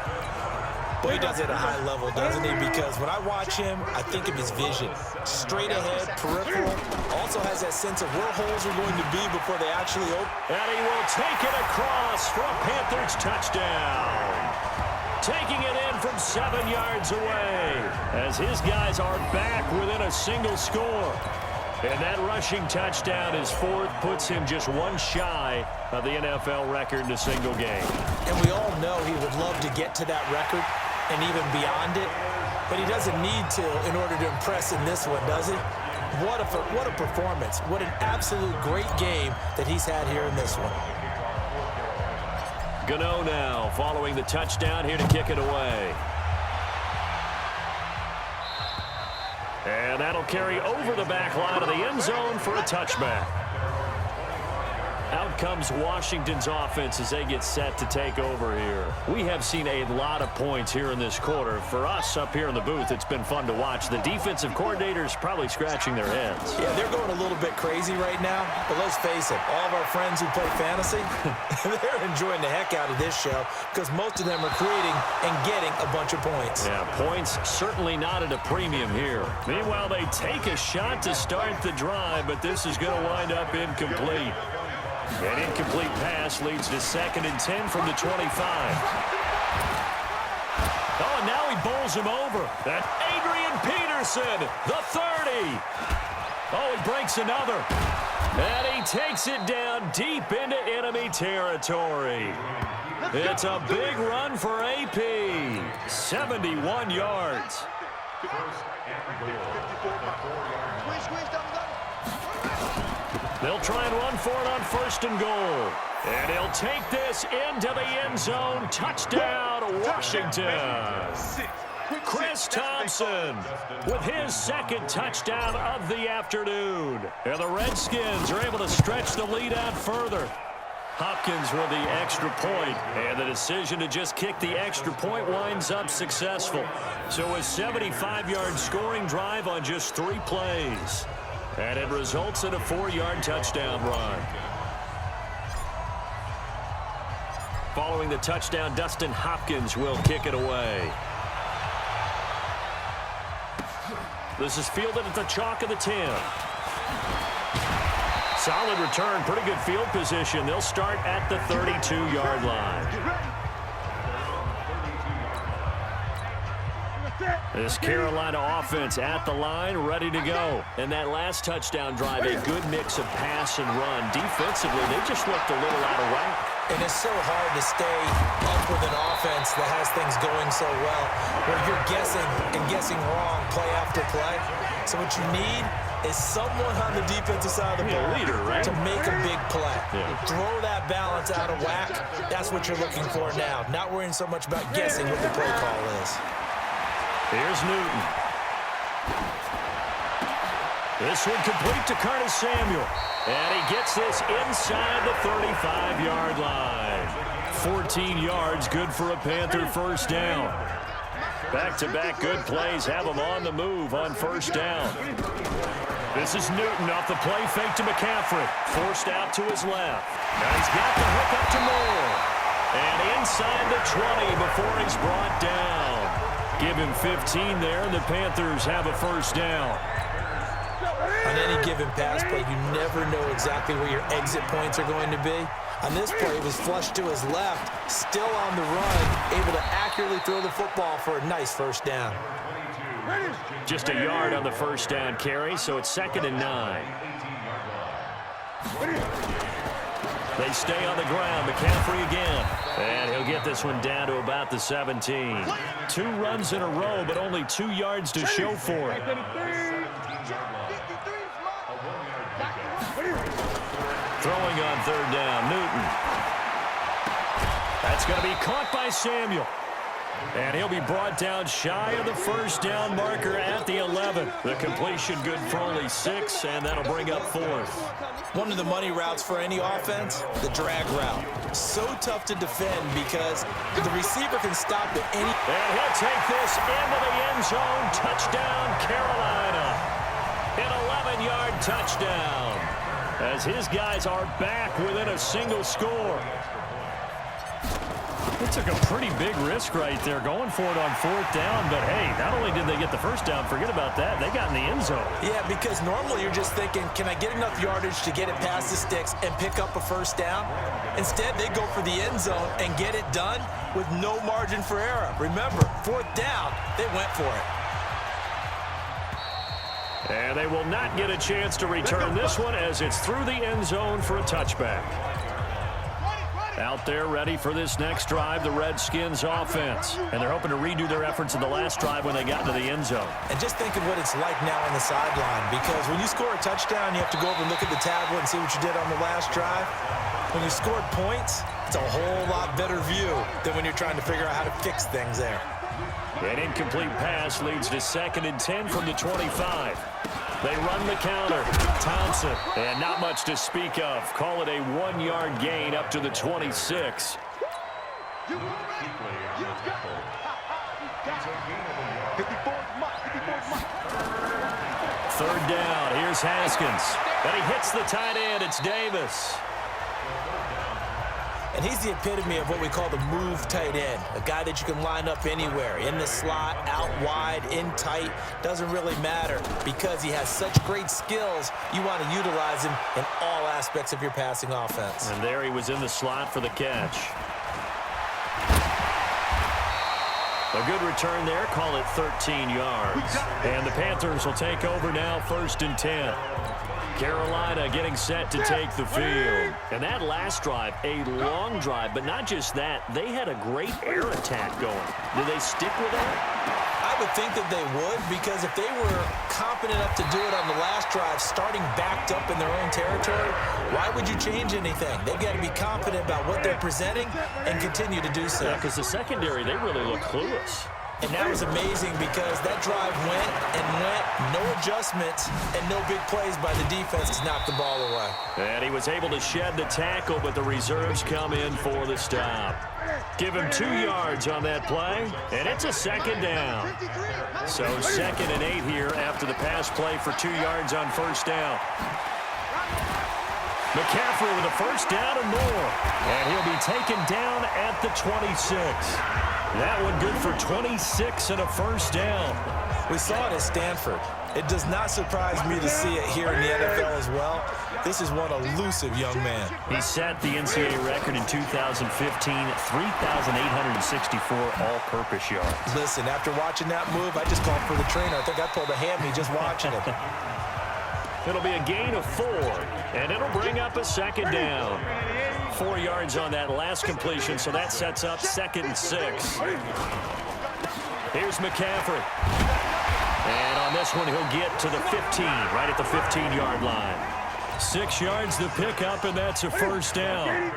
Well, he does it at a high level, doesn't he? Because when I watch him, I think of his vision. Straight ahead, peripheral. Also has that sense of where holes are going to be before they actually open. And he will take it across for a Panthers touchdown. Taking it in from 7 yards away as his guys are back within a single score. And that rushing touchdown is 4th, puts him just 1 shy of the NFL record in a single game. And we all know he would love to get to that record and even beyond it, but he doesn't need to in order to impress in this one, does he? What a performance. What an absolute great game that he's had here in this one. Gano now following the touchdown here to kick it away. And that'll carry over the back line of the end zone for a touchback. Out comes Washington's offense as they get set to take over here. We have seen a lot of points here in this quarter. For us up here in the booth, it's been fun to watch. The defensive coordinators probably scratching their heads. Yeah, they're going a little bit crazy right now. But let's face it, all of our friends who play fantasy, they're enjoying the heck out of this show because most of them are creating and getting a bunch of points. Yeah, points certainly not at a premium here. Meanwhile, they take a shot to start the drive, but this is going to wind up incomplete. An incomplete pass leads to 2nd and 10 from the 25. Oh, and now he bowls him over. That Adrian Peterson, the 30. Oh, he breaks another. And he takes it down deep into enemy territory. It's a big run for AP. 71 yards. They'll try and run for it on 1st and goal. And he'll take this into the end zone. Touchdown, Washington. Chris Thompson with his 2nd touchdown of the afternoon. And the Redskins are able to stretch the lead out further. Hopkins with the extra point, and the decision to just kick the extra point winds up successful. So a 75-yard scoring drive on just 3 plays. And it results in a 4-yard touchdown run. Following the touchdown, Dustin Hopkins will kick it away. This is fielded at the chalk of the 10. Solid return, pretty good field position. They'll start at the 32-yard line. This Carolina offense at the line, ready to go. And that last touchdown drive, a good mix of pass and run. Defensively, they just looked a little out of whack. And it's so hard to stay up with an offense that has things going so well, where you're guessing and guessing wrong play after play. So what you need is someone on the defensive side of the ball to make a big play. Throw that balance out of whack. That's what you're looking for now. Not worrying so much about guessing what the play call is. Here's Newton. This one complete to Curtis Samuel. And he gets this inside the 35-yard line. 14 yards, good for a Panther 1st down. Back-to-back good plays have him on the move on 1st down. This is Newton off the play fake to McCaffrey. Forced out to his left. Now he's got the hook up to Moore. And inside the 20 before he's brought down. Give him 15 there, and the Panthers have a 1st down. On any given pass play, you never know exactly where your exit points are going to be. On this play, it was flushed to his left, still on the run, able to accurately throw the football for a nice 1st down. Just a yard on the 1st down carry, so it's 2nd and 9. They stay on the ground. McCaffrey again. And he'll get this one down to about the 17. 2 runs in a row, but only 2 yards to show for it. Throwing on 3rd down, Newton. That's going to be caught by Samuel. And he'll be brought down shy of the 1st down marker at the 11. The completion good for only 6, and that'll bring up 4th. One of the money routes for any offense, the drag route. So tough to defend because the receiver can stop at any... And he'll take this into the end zone. Touchdown, Carolina. An 11-yard touchdown. As his guys are back within a single score. They took a pretty big risk right there going for it on 4th down, but hey, not only did they get the 1st down, forget about that, they got in the end zone. Yeah, because normally you're just thinking, can I get enough yardage to get it past the sticks and pick up a 1st down? Instead, they go for the end zone and get it done with no margin for error. Remember, 4th down, they went for it. And they will not get a chance to return this one as it's through the end zone for a touchback. Out there ready for this next drive, the Redskins offense. And they're hoping to redo their efforts in the last drive when they got into the end zone. And just think of what it's like now on the sideline, because when you score a touchdown, you have to go over and look at the tablet and see what you did on the last drive. When you scored points, it's a whole lot better view than when you're trying to figure out how to fix things there. An incomplete pass leads to 2nd and 10 from the 25. They run the counter. Thompson. And not much to speak of. Call it a 1-yard gain up to the 26. Third down. Here's Haskins. And he hits the tight end. It's Davis. And he's the epitome of what we call the move tight end, a guy that you can line up anywhere, in the slot, out wide, in tight, doesn't really matter because he has such great skills. You want to utilize him in all aspects of your passing offense. And there he was in the slot for the catch. A good return there, call it 13 yards. And the Panthers will take over now, 1st and 10. Carolina getting set to take the field. And that last drive, a long drive, but not just that. They had a great air attack going. Do they stick with that? I would think that they would, because if they were confident enough to do it on the last drive, starting backed up in their own territory, why would you change anything? They've got to be confident about what they're presenting and continue to do so. Yeah, because the secondary, they really look clueless. And that was amazing because that drive went and went, no adjustments, and no big plays by the defense to knock the ball away. And he was able to shed the tackle, but the reserves come in for the stop. Give him 2 yards on that play, and it's a 2nd down. So 2nd and 8 here after the pass play for 2 yards on 1st down. McCaffrey with a 1st down and more. And he'll be taken down at the 26. That one good for 26 and a 1st down. We saw it at Stanford. It does not surprise me to see it here in the NFL as well. This is one elusive young man. He set the NCAA record in 2015, 3,864 all-purpose yards. Listen, after watching that move, I just called for the trainer. I think I pulled a hammy just watching it. It'll be a gain of 4, and it'll bring up a 2nd down. 4 yards on that last completion, so that sets up 2nd and 6. Here's McCaffrey. And on this one, he'll get to the 15, right at the 15-yard line. 6 yards to pick up, and that's a 1st down.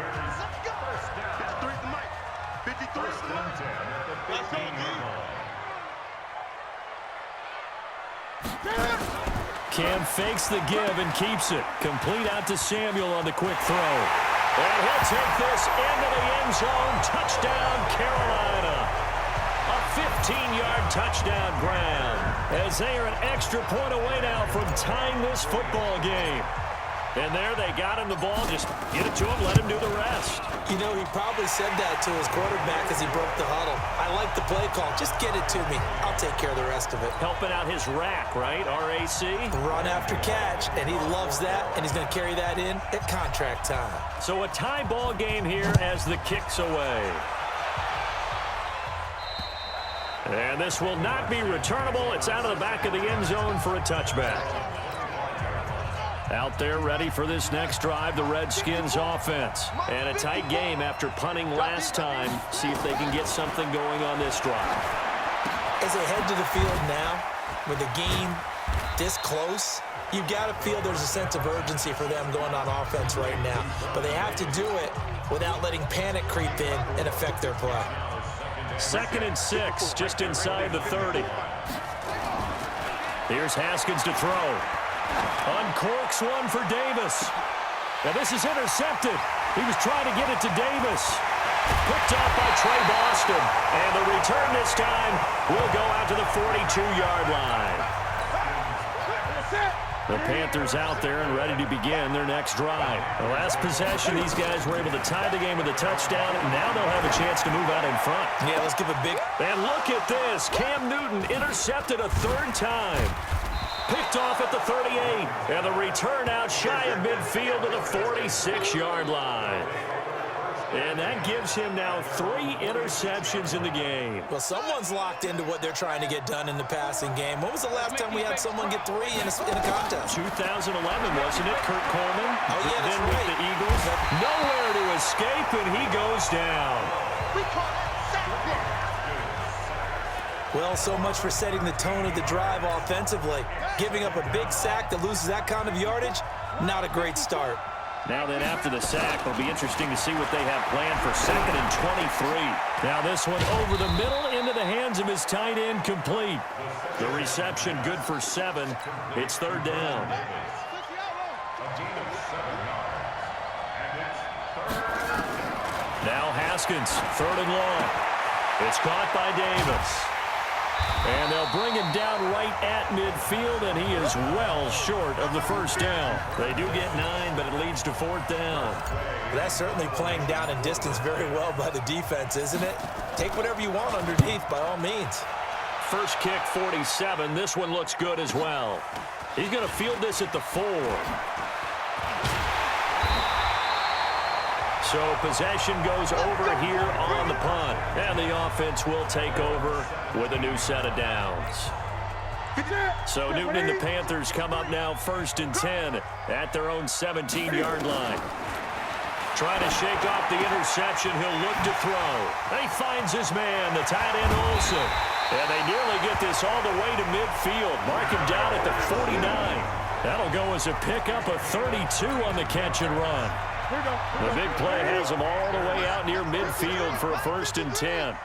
Cam fakes the give and keeps it. Complete out to Samuel on the quick throw. And he'll take this into the end zone. Touchdown, Carolina. A 15-yard touchdown grab. As they are an extra point away now from tying this football game. And there they got him the ball. Just get it to him, let him do the rest. You know, he probably said that to his quarterback as he broke the huddle. I like the play call. Just get it to me. I'll take care of the rest of it. Helping out his rack, right? RAC. Run after catch, and he loves that, and he's going to carry that in at contract time. So a tie ball game here as the kick's away. And this will not be returnable. It's out of the back of the end zone for a touchback. Out there ready for this next drive, the Redskins offense. And a tight game after punting last time. See if they can get something going on this drive. As they head to the field now, with the game this close, you've got to feel there's a sense of urgency for them going on offense right now. But they have to do it without letting panic creep in and affect their play. 2nd and 6, just inside the 30. Here's Haskins to throw. Uncorks one for Davis. Now this is intercepted. He was trying to get it to Davis. Picked off by Trey Boston. And the return this time will go out to the 42-yard line. The Panthers out there and ready to begin their next drive. The last possession, these guys were able to tie the game with a touchdown, and now they'll have a chance to move out in front. Yeah, let's give a big... And look at this. Cam Newton intercepted a 3rd time. Picked off at the 38, and the return out shy of midfield to the 46-yard line. And that gives him now 3 interceptions in the game. Well, someone's locked into what they're trying to get done in the passing game. When was the last time we had someone get 3 in a contest? 2011, wasn't it, Kurt Coleman? Oh, yeah, that's then right. with the Eagles. Nowhere to escape, and he goes down. We call that sack block. Well, so much for setting the tone of the drive offensively. Giving up a big sack that loses that kind of yardage, not a great start. Now then, after the sack, it'll be interesting to see what they have planned for 2nd and 23. Now this one over the middle into the hands of his tight end, complete. The reception good for 7. It's 3rd down. Now Haskins, 3rd and long. It's caught by Davis. And they'll bring him down right at midfield, and he is well short of the 1st down. They do get 9, but it leads to 4th down. That's certainly playing down in distance very well by the defense, isn't it? Take whatever you want underneath by all means. First kick, 47. This one looks good as well. He's going to field this at the 4. So possession goes over here on the punt. And the offense will take over with a new set of downs. So Newton and the Panthers come up now 1st and 10 at their own 17-yard line. Trying to shake off the interception. He'll look to throw. And he finds his man, the tight end Olsen. And they nearly get this all the way to midfield. Mark him down at the 49. That'll go as a pickup of 32 on the catch and run. The big play has them all the way out near midfield for a 1st and 10.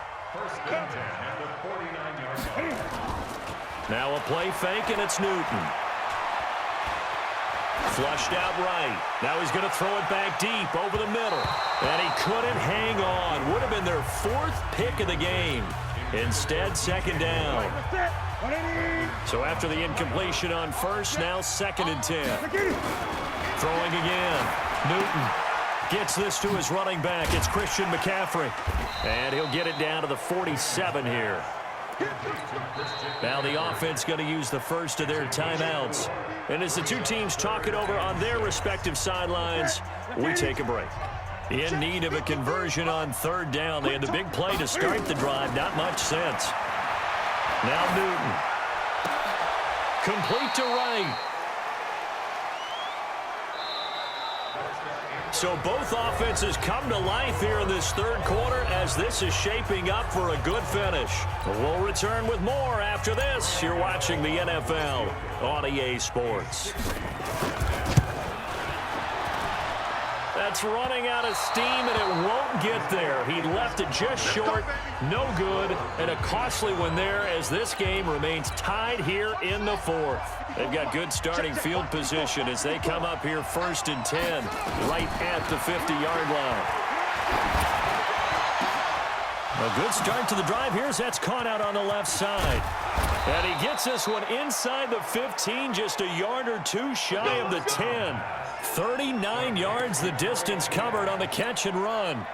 Now a play fake, and it's Newton. Flushed out right. Now he's going to throw it back deep over the middle. And he couldn't hang on. Would have been their 4th pick of the game. Instead, 2nd down. So after the incompletion on 1st, now 2nd and 10. Throwing again. Newton gets this to his running back. It's Christian McCaffrey. And he'll get it down to the 47 here. Now the offense going to use the first of their timeouts. And as the two teams talk it over on their respective sidelines, we take a break. In need of a conversion on 3rd down. They had the big play to start the drive. Not much sense. Now Newton. Complete to right. So both offenses come to life here in this 3rd quarter as this is shaping up for a good finish. We'll return with more after this. You're watching the NFL on EA Sports. That's running out of steam, and it won't get there. He left it just short. No good, and a costly one there as this game remains tied here in the 4th. They've got good starting field position as they come up here 1st and 10, right at the 50-yard line. A good start to the drive here as that's caught out on the left side. And he gets this one inside the 15, just a yard or 2 shy of the 10. 39 yards the distance covered on the catch and run.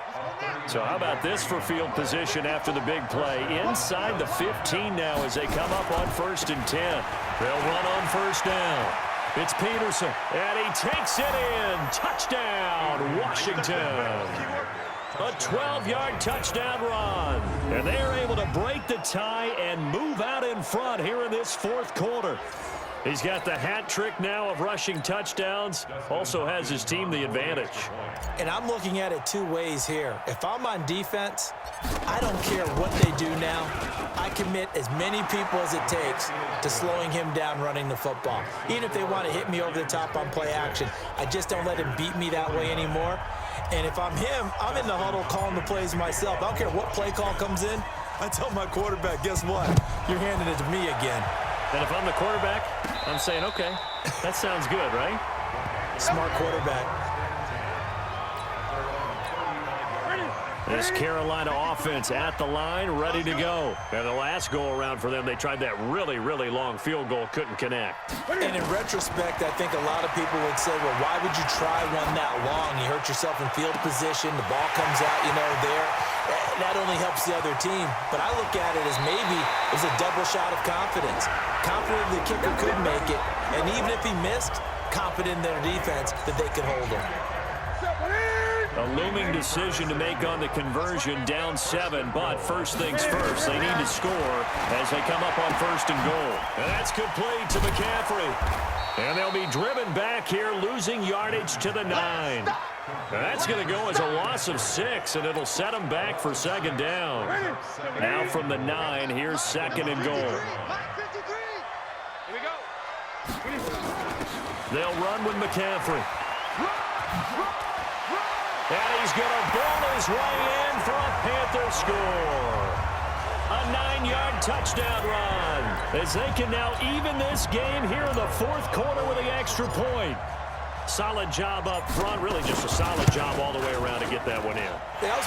So how about this for field position after the big play? Inside the 15 now as they come up on 1st and 10. They'll run on 1st down. It's Peterson, and he takes it in. Touchdown, Washington. A 12-yard touchdown run. And they are able to break the tie and move out in front here in this 4th quarter. He's got the hat trick now of rushing touchdowns. Also has his team the advantage. And I'm looking at it 2 ways here. If I'm on defense, I don't care what they do now. I commit as many people as it takes to slowing him down running the football. Even if they want to hit me over the top on play action, I just don't let him beat me that way anymore. And if I'm him, I'm in the huddle calling the plays myself. I don't care what play call comes in. I tell my quarterback, guess what? You're handing it to me again. And if I'm the quarterback, I'm saying, okay, that sounds good, right? Smart quarterback. This Carolina offense at the line, ready to go. And the last go-around for them, they tried that really, really long field goal, couldn't connect. And in retrospect, I think a lot of people would say, well, why would you try one that long? You hurt yourself in field position, the ball comes out, there. That only helps the other team. But I look at it as maybe it's a double shot of confidence. Confident the kicker could make it, and even if he missed, confident in their defense that they could hold him. A looming decision to make on the conversion, down 7, but first things first, they need to score as they come up on 1st and goal. And that's complete to McCaffrey. And they'll be driven back here, losing yardage to the 9. That's going to go as a loss of 6, and it'll set them back for 2nd down. Now from the 9, here's 2nd and goal. They'll run with McCaffrey. And he's going to ball his way in for a Panther score. A 9-yard touchdown run as they can now even this game here in the 4th quarter with the extra point. Solid job up front, really just a solid job all the way around to get that one in. That was